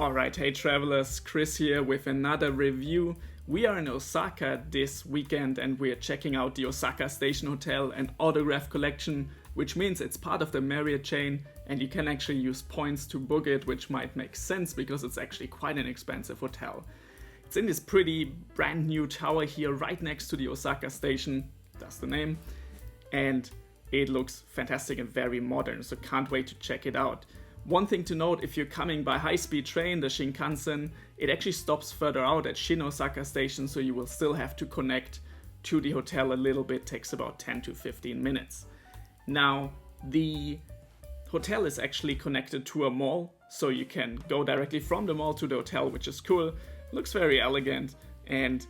Alright, hey travelers, Chris here with another review. We are in Osaka this weekend and we're checking out the Osaka Station Hotel and Autograph Collection, which means it's part of the Marriott chain and you can actually use points to book it, which might make sense because it's actually quite an expensive hotel. It's in this pretty brand new tower here right next to the Osaka Station, that's the name, and it looks fantastic and very modern, so can't wait to check it out. One thing to note, if you're coming by high-speed train, the Shinkansen, it actually stops further out at Shin Osaka Station, so you will still have to connect to the hotel a little bit, takes about 10 to 15 minutes. Now, the hotel is actually connected to a mall, so you can go directly from the mall to the hotel, which is cool. Looks very elegant, and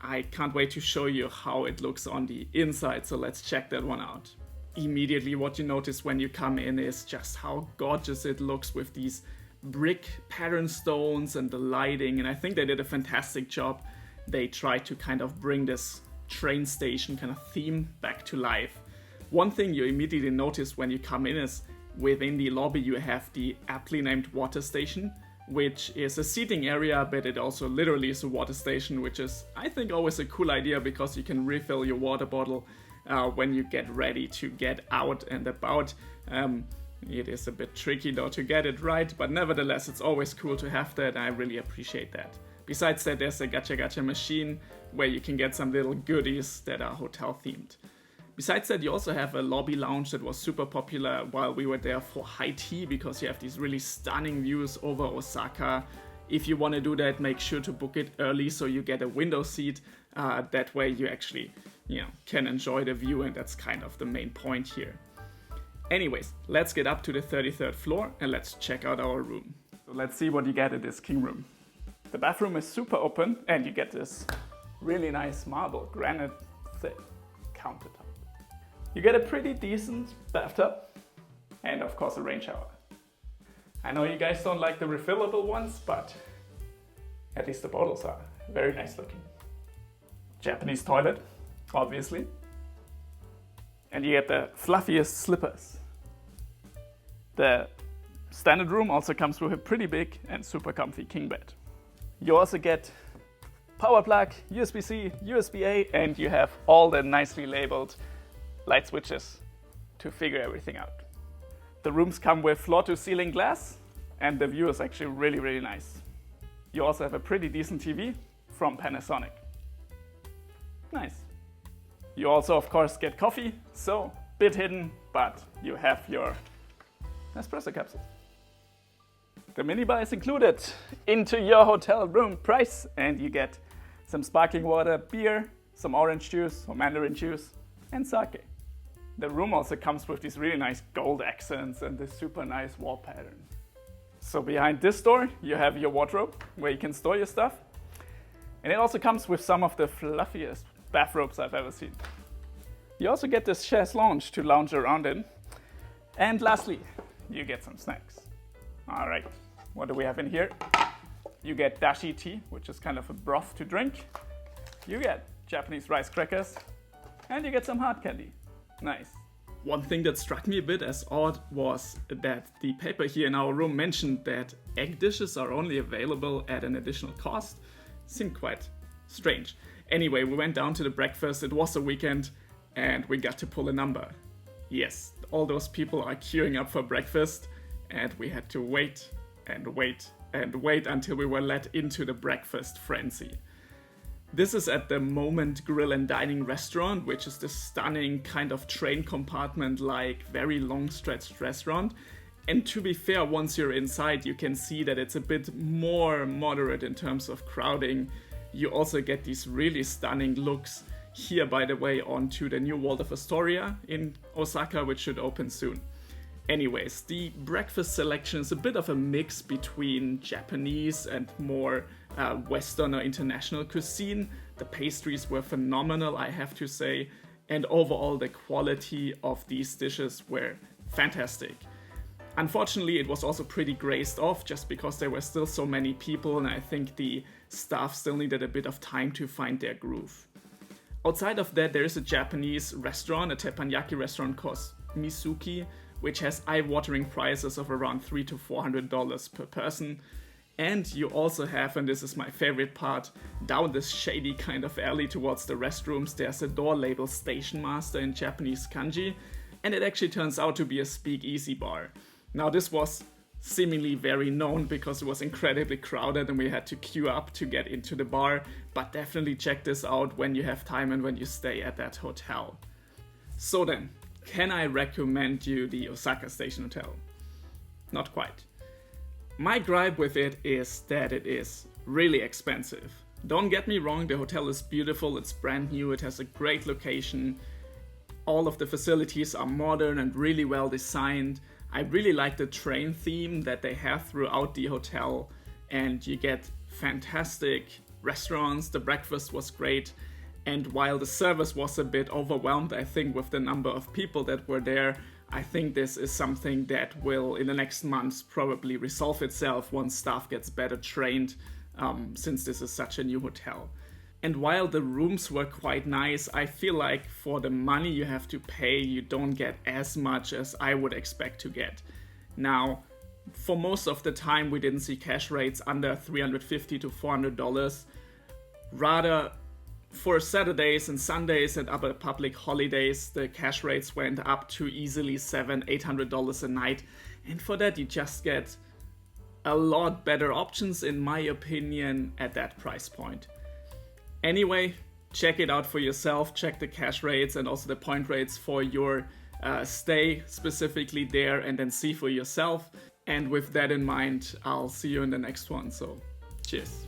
I can't wait to show you how it looks on the inside, so let's check that one out. Immediately what you notice when you come in is just how gorgeous it looks with these brick pattern stones and the lighting, and I think they did a fantastic job. They tried to kind of bring this train station kind of theme back to life. One thing you immediately notice when you come in is within the lobby you have the aptly named water station, which is a seating area, but it also literally is a water station, which is, I think, always a cool idea because you can refill your water bottle when you get ready to get out and about. It is a bit tricky though to get it right, but nevertheless it's always cool to have that. I really appreciate that. Besides that, there's a gacha machine where you can get some little goodies that are hotel themed. Besides that, you also have a lobby lounge that was super popular while we were there for high tea, because you have these really stunning views over Osaka. If you want to do that, make sure to book it early so you get a window seat. That way you actually can enjoy the view, and that's kind of the main point here. Anyways, let's get up to the 33rd floor and let's check out our room. So let's see what you get at this king room. The bathroom is super open and you get this really nice marble granite thick countertop. You get a pretty decent bathtub and of course a rain shower. I know you guys don't like the refillable ones, but at least the bottles are very nice looking. Japanese toilet, obviously. And you get the fluffiest slippers. The standard room also comes with a pretty big and super comfy king bed. You also get power plug, USB-C, USB-A, and you have all the nicely labeled light switches to figure everything out. The rooms come with floor-to-ceiling glass, and the view is actually really, really nice. You also have a pretty decent TV from Panasonic. Nice. You also, of course, get coffee, so bit hidden, but you have your espresso capsules. The minibar is included into your hotel room price, and you get some sparkling water, beer, some orange juice or mandarin juice, and sake. The room also comes with these really nice gold accents and this super nice wall pattern. So behind this door, you have your wardrobe where you can store your stuff. And it also comes with some of the fluffiest bathrobes I've ever seen. You also get this chaise lounge to lounge around in. And lastly, you get some snacks. All right, what do we have in here? You get dashi tea, which is kind of a broth to drink. You get Japanese rice crackers, and you get some hard candy. Nice. One thing that struck me a bit as odd was that the paper here in our room mentioned that egg dishes are only available at an additional cost. Seemed quite strange. Anyway, we went down to the breakfast. It was a weekend and we got to pull a number. Yes, all those people are queuing up for breakfast and we had to wait and wait and wait until we were let into the breakfast frenzy. This is at the Moment Grill and Dining Restaurant, which is this stunning kind of train compartment-like, very long-stretched restaurant. And to be fair, once you're inside, you can see that it's a bit more moderate in terms of crowding. You also get these really stunning looks here, by the way, onto the new Waldorf Astoria in Osaka, which should open soon. Anyways, the breakfast selection is a bit of a mix between Japanese and more Western or international cuisine. The pastries were phenomenal, I have to say, and overall the quality of these dishes were fantastic. Unfortunately, it was also pretty grazed off just because there were still so many people, and I think the staff still needed a bit of time to find their groove. Outside of that, there is a Japanese restaurant, a teppanyaki restaurant called Misuki, which has eye-watering prices of around $300 to $400 per person. And you also have, and this is my favorite part, down this shady kind of alley towards the restrooms, there's a door labeled Station Master in Japanese kanji, and it actually turns out to be a speakeasy bar. Now this was seemingly very known because it was incredibly crowded and we had to queue up to get into the bar, but definitely check this out when you have time and when you stay at that hotel. So then, can I recommend you the Osaka Station Hotel? Not quite. My gripe with it is that it is really expensive. Don't get me wrong, the hotel is beautiful, it's brand new, it has a great location. All of the facilities are modern and really well designed. I really like the train theme that they have throughout the hotel, and you get fantastic restaurants, the breakfast was great, and while the service was a bit overwhelmed, I think, with the number of people that were there, I think this is something that will, in the next months, probably resolve itself once staff gets better trained, since this is such a new hotel. And while the rooms were quite nice, I feel like for the money you have to pay, you don't get as much as I would expect to get. Now, for most of the time, we didn't see cash rates under $350 to $400. Rather, for Saturdays and Sundays and other public holidays, the cash rates went up to easily $700-800 a night. And for that, you just get a lot better options, in my opinion, at that price point. Anyway, check it out for yourself. Check the cash rates and also the point rates for your stay specifically there, and then see for yourself. And with that in mind, I'll see you in the next one. So, cheers.